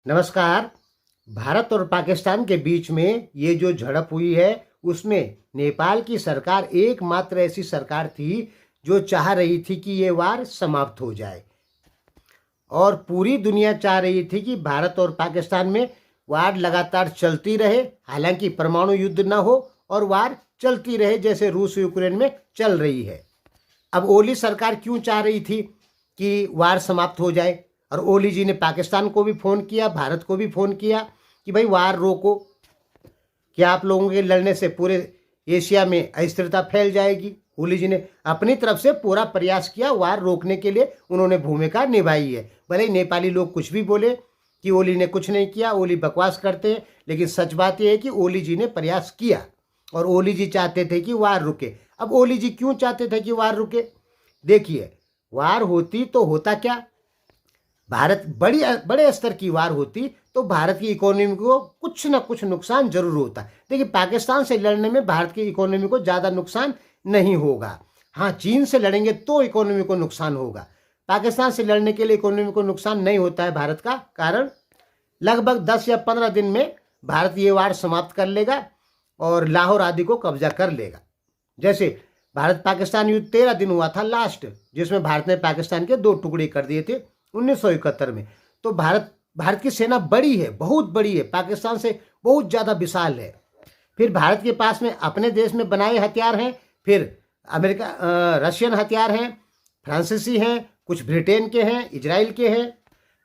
नमस्कार। भारत और पाकिस्तान के बीच में ये जो झड़प हुई है उसमें नेपाल की सरकार एकमात्र ऐसी सरकार थी जो चाह रही थी कि ये वार समाप्त हो जाए और पूरी दुनिया चाह रही थी कि भारत और पाकिस्तान में वार लगातार चलती रहे, हालांकि परमाणु युद्ध न हो और वार चलती रहे जैसे रूस यूक्रेन में चल रही है। अब ओली सरकार क्यों चाह रही थी कि वार समाप्त हो जाए? और ओली जी ने पाकिस्तान को भी फ़ोन किया, भारत को भी फ़ोन किया कि भाई वार रोको, क्या आप लोगों के लड़ने से पूरे एशिया में अस्थिरता फैल जाएगी। ओली जी ने अपनी तरफ से पूरा प्रयास किया, वार रोकने के लिए उन्होंने भूमिका निभाई है। भले ही नेपाली लोग कुछ भी बोले कि ओली ने कुछ नहीं किया, ओली बकवास करते हैं, लेकिन सच बात यह है कि ओली जी ने प्रयास किया और ओली जी चाहते थे कि वार रुके। अब ओली जी क्यों चाहते थे कि वार रुके? देखिए, वार होती तो होता क्या, भारत बड़े स्तर की वार होती तो भारत की इकोनॉमी को कुछ ना कुछ नुकसान जरूर होता। देखिए, पाकिस्तान से लड़ने में भारत की इकोनॉमी को ज़्यादा नुकसान नहीं होगा। हाँ, चीन से लड़ेंगे तो इकोनॉमी को नुकसान होगा। पाकिस्तान से लड़ने के लिए इकोनॉमी को नुकसान नहीं होता है भारत का, कारण लगभग 10 या 15 दिन में भारत ये वार समाप्त कर लेगा और लाहौर आदि को कब्जा कर लेगा। जैसे भारत पाकिस्तान युद्ध 13 दिन हुआ था लास्ट, जिसमें भारत ने पाकिस्तान के 2 टुकड़े कर दिए थे 1971 में। तो भारत की सेना बड़ी है, बहुत बड़ी है, पाकिस्तान से बहुत ज़्यादा विशाल है। फिर भारत के पास में अपने देश में बनाए हथियार हैं, फिर रशियन हथियार हैं, फ्रांसीसी हैं, कुछ ब्रिटेन के हैं, इजराइल के हैं।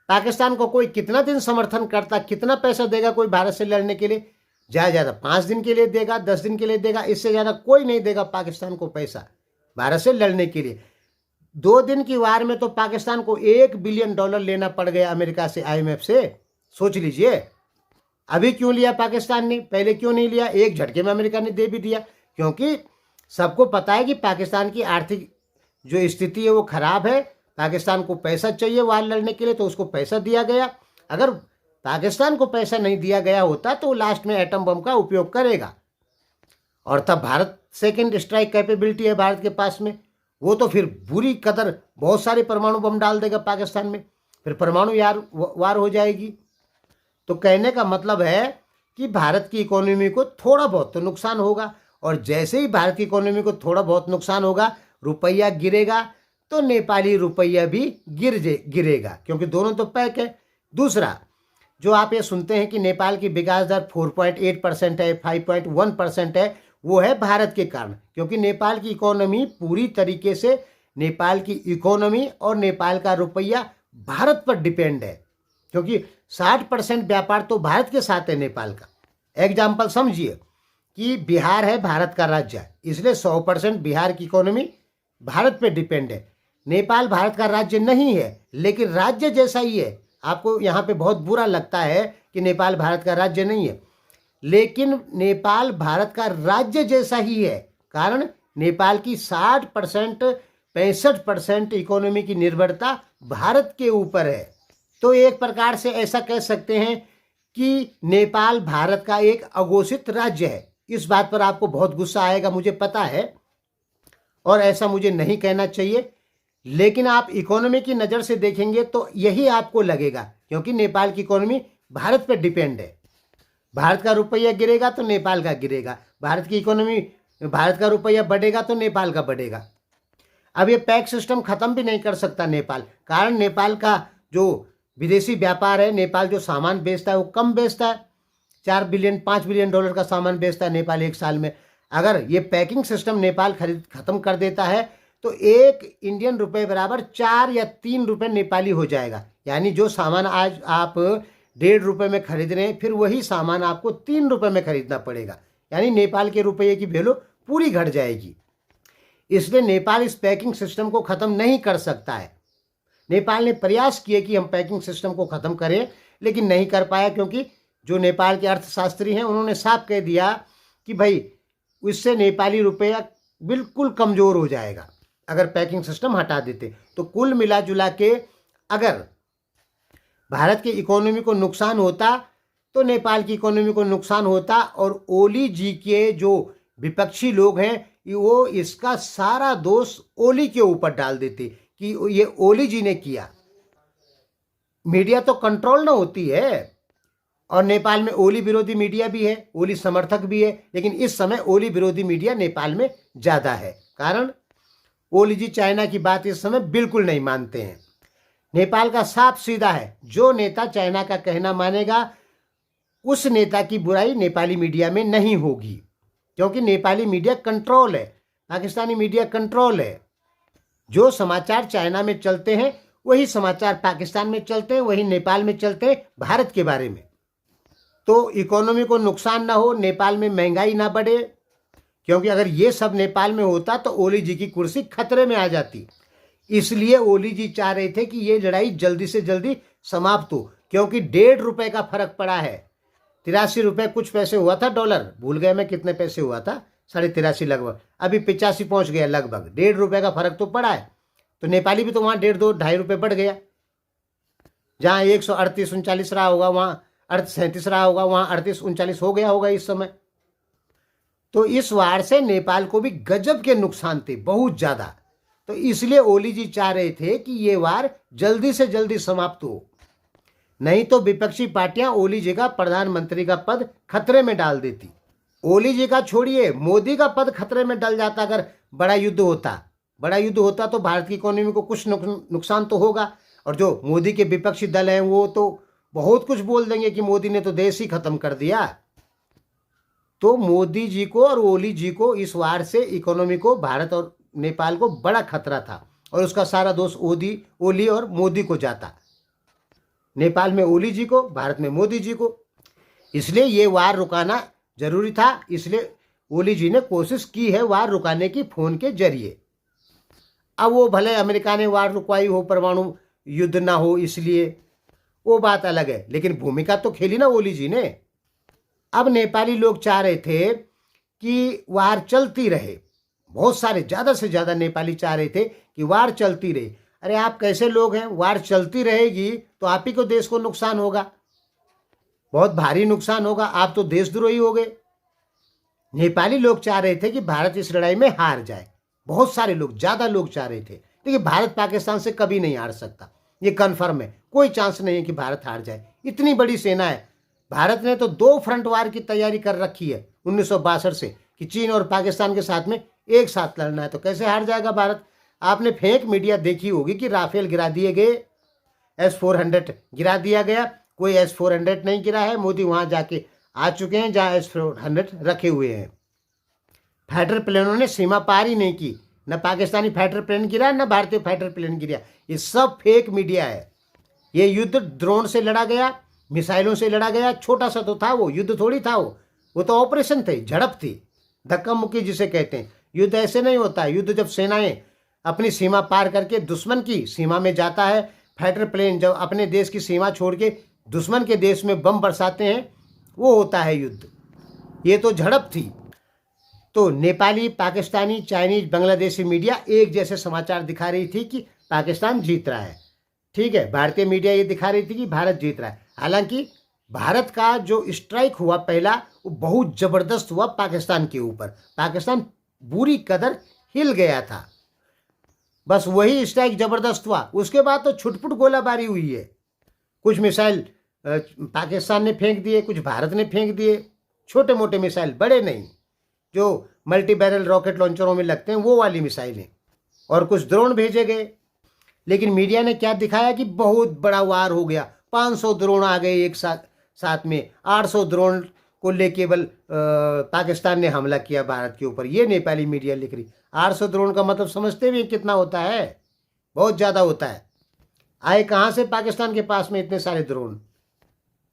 पाकिस्तान को कोई कितना दिन समर्थन करता, कितना पैसा देगा कोई भारत से लड़ने के लिए? ज़्यादा 5 दिन के लिए देगा, 10 दिन के लिए देगा, इससे ज़्यादा कोई नहीं देगा पाकिस्तान को पैसा भारत से लड़ने के लिए। 2 दिन की वार में तो पाकिस्तान को $1 बिलियन लेना पड़ गया अमेरिका से, IMF से। सोच लीजिए, अभी क्यों लिया पाकिस्तान ने, पहले क्यों नहीं लिया? एक झटके में अमेरिका ने दे भी दिया, क्योंकि सबको पता है कि पाकिस्तान की आर्थिक जो स्थिति है वो खराब है। पाकिस्तान को पैसा चाहिए वार लड़ने के लिए, तो उसको पैसा दिया गया। अगर पाकिस्तान को पैसा नहीं दिया गया होता तो लास्ट में एटम बम का उपयोग करेगा, और तब भारत सेकेंड स्ट्राइक कैपेबिलिटी है भारत के पास में, वो तो फिर बुरी कदर बहुत सारे परमाणु बम डाल देगा पाकिस्तान में, फिर परमाणु वार हो जाएगी। तो कहने का मतलब है कि भारत की इकोनॉमी को थोड़ा बहुत तो नुकसान होगा, और जैसे ही भारत की इकोनॉमी को थोड़ा बहुत नुकसान होगा, रुपया गिरेगा, तो नेपाली रुपया भी गिरेगा, क्योंकि दोनों तो पैक है। दूसरा, जो आप ये सुनते हैं कि नेपाल की विकास दर 4.8% है, 5.1% है, वो है भारत के कारण, क्योंकि नेपाल की इकोनॉमी पूरी तरीके से, नेपाल की इकोनॉमी और नेपाल का रुपया भारत पर डिपेंड है, क्योंकि 60% व्यापार तो भारत के साथ है नेपाल का। एग्जाम्पल समझिए कि बिहार है भारत का राज्य, इसलिए 100% बिहार की इकोनॉमी भारत पे डिपेंड है। नेपाल भारत का राज्य नहीं है, लेकिन राज्य जैसा ही है। आपको यहाँ पे बहुत बुरा लगता है कि नेपाल भारत का राज्य नहीं है, लेकिन नेपाल भारत का राज्य जैसा ही है, कारण नेपाल की 60% 65% इकोनॉमी की निर्भरता भारत के ऊपर है। तो एक प्रकार से ऐसा कह सकते हैं कि नेपाल भारत का एक अघोषित राज्य है। इस बात पर आपको बहुत गुस्सा आएगा, मुझे पता है, और ऐसा मुझे नहीं कहना चाहिए, लेकिन आप इकोनॉमी की नज़र से देखेंगे तो यही आपको लगेगा, क्योंकि नेपाल की इकोनॉमी भारत पर डिपेंड है। भारत का रुपया गिरेगा तो नेपाल का गिरेगा, भारत की इकोनॉमी, भारत का रुपया बढ़ेगा तो नेपाल का बढ़ेगा। अब ये पैक सिस्टम ख़त्म भी नहीं कर सकता नेपाल, कारण नेपाल का जो विदेशी व्यापार है, नेपाल जो सामान बेचता है वो कम बेचता है। 4 बिलियन 5 बिलियन डॉलर का सामान बेचता है नेपाल एक साल में। अगर ये पैकिंग सिस्टम नेपाल ख़त्म कर देता है तो 1 इंडियन रुपये बराबर 4 या 3 रुपये नेपाली हो जाएगा। यानी जो सामान आज आप 1.5 रुपये में खरीद रहे हैं, फिर वही सामान आपको 3 रुपये में खरीदना पड़ेगा। यानी नेपाल के रुपये की वैल्यू पूरी घट जाएगी। इसलिए नेपाल इस पैकिंग सिस्टम को ख़त्म नहीं कर सकता है। नेपाल ने प्रयास किए कि हम पैकिंग सिस्टम को ख़त्म करें, लेकिन नहीं कर पाया, क्योंकि जो नेपाल के अर्थशास्त्री हैं उन्होंने साफ कह दिया कि भाई इससे नेपाली रुपया बिल्कुल कमज़ोर हो जाएगा अगर पैकिंग सिस्टम हटा देते। तो कुल मिला जुला के अगर भारत की इकोनॉमी को नुकसान होता तो नेपाल की इकोनॉमी को नुकसान होता, और ओली जी के जो विपक्षी लोग हैं वो इसका सारा दोष ओली के ऊपर डाल देते कि ये ओली जी ने किया। मीडिया तो कंट्रोल ना होती है। और नेपाल में ओली विरोधी मीडिया भी है, ओली समर्थक भी है, लेकिन इस समय ओली विरोधी मीडिया नेपाल में ज़्यादा है। कारण ओली जी चाइना की बात इस समय बिल्कुल नहीं मानते हैं। नेपाल का साफ सीधा है, जो नेता चाइना का कहना मानेगा उस नेता की बुराई नेपाली मीडिया में नहीं होगी, क्योंकि नेपाली मीडिया कंट्रोल है, पाकिस्तानी मीडिया कंट्रोल है। जो समाचार चाइना में चलते हैं वही समाचार पाकिस्तान में चलते हैं, वही नेपाल में चलते हैं भारत के बारे में। तो इकोनॉमी को नुकसान ना हो, नेपाल में महंगाई ना बढ़े, क्योंकि अगर ये सब नेपाल में होता तो ओली जी की कुर्सी खतरे में आ जाती। इसलिए ओली जी चाह रहे थे कि ये लड़ाई जल्दी से जल्दी समाप्त हो, क्योंकि 1.5 रुपए का फर्क पड़ा है। 83 रुपए कुछ पैसे हुआ था डॉलर, भूल गए मैं कितने पैसे हुआ था, 83.5 लगभग, अभी 85 पहुंच गया लगभग। 1.5 रुपए का फर्क तो पड़ा है। तो नेपाली भी तो वहाँ 1.5 2.5 रुपए बढ़ गया। जहाँ 138-39 रहा होगा वहाँ 37 रहा होगा, वहाँ 38-39 हो गया होगा इस समय। तो इस वार से नेपाल को भी गजब के नुकसान थे, बहुत ज्यादा। तो इसलिए ओली जी चाह रहे थे कि ये वार जल्दी से जल्दी समाप्त हो, नहीं तो विपक्षी पार्टियां ओली जी का प्रधानमंत्री का पद खतरे में डाल देती। ओली जी का छोड़िए, मोदी का पद खतरे में डल जाता अगर बड़ा युद्ध होता। बड़ा युद्ध होता तो भारत की इकोनॉमी को कुछ नुकसान तो होगा। और जो मोदी के विपक्षी दल हैं वो तो बहुत कुछ बोल देंगे कि मोदी ने तो देश ही खत्म कर दिया। तो मोदी जी को और ओली जी को इस वार से इकोनॉमी को, भारत और नेपाल को बड़ा खतरा था, और उसका सारा दोष ओली और मोदी को जाता। नेपाल में ओली जी को, भारत में मोदी जी को। इसलिए ये वार रुकाना जरूरी था। इसलिए ओली जी ने कोशिश की है वार रुकाने की फोन के जरिए। अब वो भले अमेरिका ने वार रुकवाई हो, परमाणु युद्ध ना हो, इसलिए वो बात अलग है, लेकिन भूमिका तो खेली ना ओली जी ने। अब नेपाली लोग चाह रहे थे कि वार चलती रहे। बहुत सारे, ज़्यादा से ज़्यादा नेपाली चाह रहे थे कि वार चलती रहे। अरे आप कैसे लोग हैं, वार चलती रहेगी तो आप ही को देश को नुकसान होगा, बहुत भारी नुकसान होगा, आप तो देशद्रोही हो गए। नेपाली लोग चाह रहे थे कि भारत इस लड़ाई में हार जाए। बहुत सारे लोग, ज़्यादा लोग चाह रहे थे। देखिए भारत पाकिस्तान से कभी नहीं हार सकता, ये कन्फर्म है। कोई चांस नहीं है कि भारत हार जाए, इतनी बड़ी सेना है। भारत ने तो 2 फ्रंट वार की तैयारी कर रखी है 1962 से, कि चीन और पाकिस्तान के साथ में एक साथ लड़ना है। तो कैसे हार जाएगा भारत। आपने फेक मीडिया देखी होगी कि राफेल गिरा दिए गए, S-400 गिरा दिया गया। कोई S-400 नहीं गिरा है। मोदी वहां जाके आ चुके हैं जहां S-400 रखे हुए हैं। फाइटर प्लेनों ने सीमा पार ही नहीं की, न पाकिस्तानी फाइटर प्लेन गिरा न भारतीय फाइटर प्लेन गिरा। ये सब फेक मीडिया है। ये युद्ध ड्रोन से लड़ा गया, मिसाइलों से लड़ा गया। छोटा सा तो था वो, युद्ध थोड़ी था वो तो ऑपरेशन थे, झड़प थी, धक्का मुक्की जिसे कहते हैं। युद्ध ऐसे नहीं होता है। युद्ध जब सेनाएं अपनी सीमा पार करके दुश्मन की सीमा में जाता है, फाइटर प्लेन जब अपने देश की सीमा छोड़ के दुश्मन के देश में बम बरसाते हैं, वो होता है युद्ध। ये तो झड़प थी। तो नेपाली, पाकिस्तानी, चाइनीज, बांग्लादेशी मीडिया एक जैसे समाचार दिखा रही थी कि पाकिस्तान जीत रहा है, ठीक है। भारतीय मीडिया ये दिखा रही थी कि भारत जीत रहा है। हालांकि भारत का जो स्ट्राइक हुआ पहला, वो बहुत जबरदस्त हुआ पाकिस्तान के ऊपर। पाकिस्तान बुरी कदर हिल गया था। बस वही स्ट्राइक जबरदस्त हुआ। उसके बाद तो छुटपुट गोलाबारी हुई है। कुछ मिसाइल पाकिस्तान ने फेंक दिए, कुछ भारत ने फेंक दिए, छोटे मोटे मिसाइल, बड़े नहीं, जो मल्टी बैरल रॉकेट लॉन्चरों में लगते हैं वो वाली मिसाइलें। और कुछ ड्रोन भेजे गए। लेकिन मीडिया ने क्या दिखाया कि बहुत बड़ा वार हो गया, 500 ड्रोन आ गए एक साथ में। 800 ड्रोन को ले केवल पाकिस्तान ने हमला किया भारत के ऊपर, ये नेपाली मीडिया लिख रही। 800 ड्रोन का मतलब समझते भी कितना होता है, बहुत ज़्यादा होता है। आए कहाँ से पाकिस्तान के पास में इतने सारे ड्रोन।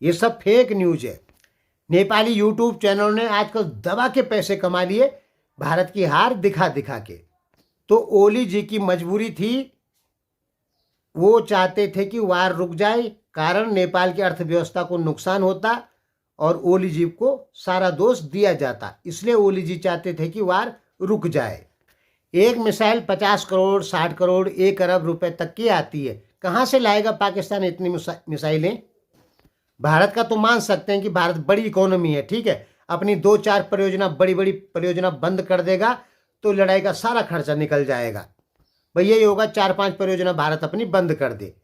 ये सब फेक न्यूज है। नेपाली यूट्यूब चैनलों ने आजकल दबा के पैसे कमा लिए भारत की हार दिखा दिखा के। तो ओली जी की मजबूरी थी, वो चाहते थे कि वार रुक जाए, कारण नेपाल की अर्थव्यवस्था को नुकसान होता और ओली जी को सारा दोष दिया जाता। इसलिए ओली जी चाहते थे कि वार रुक जाए। एक मिसाइल 50 करोड़, 60 करोड़, 1 अरब रुपए तक की आती है। कहाँ से लाएगा पाकिस्तान इतनी मिसाइलें। भारत का तो मान सकते हैं कि भारत बड़ी इकोनॉमी है, ठीक है, अपनी 2-4 परियोजना, बड़ी बड़ी परियोजना बंद कर देगा तो लड़ाई का सारा खर्चा निकल जाएगा। भाई यही होगा, 4-5 परियोजना भारत अपनी बंद कर दे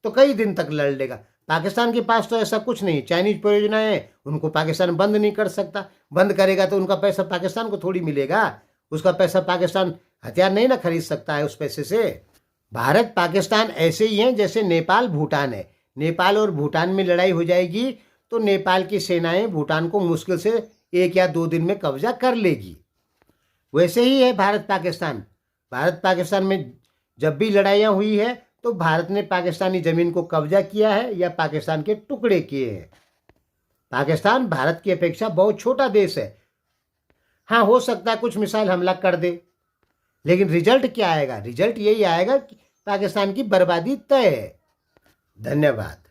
तो कई दिन तक लड़ लेगा। पाकिस्तान के पास तो ऐसा कुछ नहीं, चाइनीज परियोजनाएं हैं, उनको पाकिस्तान बंद नहीं कर सकता। बंद करेगा तो उनका पैसा पाकिस्तान को थोड़ी मिलेगा, उसका पैसा पाकिस्तान हथियार नहीं ना खरीद सकता है उस पैसे से। भारत पाकिस्तान ऐसे ही हैं जैसे नेपाल भूटान है। नेपाल और भूटान में लड़ाई हो जाएगी तो नेपाल की सेनाएं भूटान को मुश्किल से 1 या 2 दिन में कब्जा कर लेगी। वैसे ही है भारत पाकिस्तान। भारत पाकिस्तान में जब भी लड़ाइयाँ हुई है तो भारत ने पाकिस्तानी ज़मीन को कब्जा किया है या पाकिस्तान के टुकड़े किए हैं। पाकिस्तान भारत की अपेक्षा बहुत छोटा देश है। हाँ, हो सकता है कुछ मिसाइल हमला कर दे, लेकिन रिजल्ट क्या आएगा? रिजल्ट यही आएगा कि पाकिस्तान की बर्बादी तय है। धन्यवाद।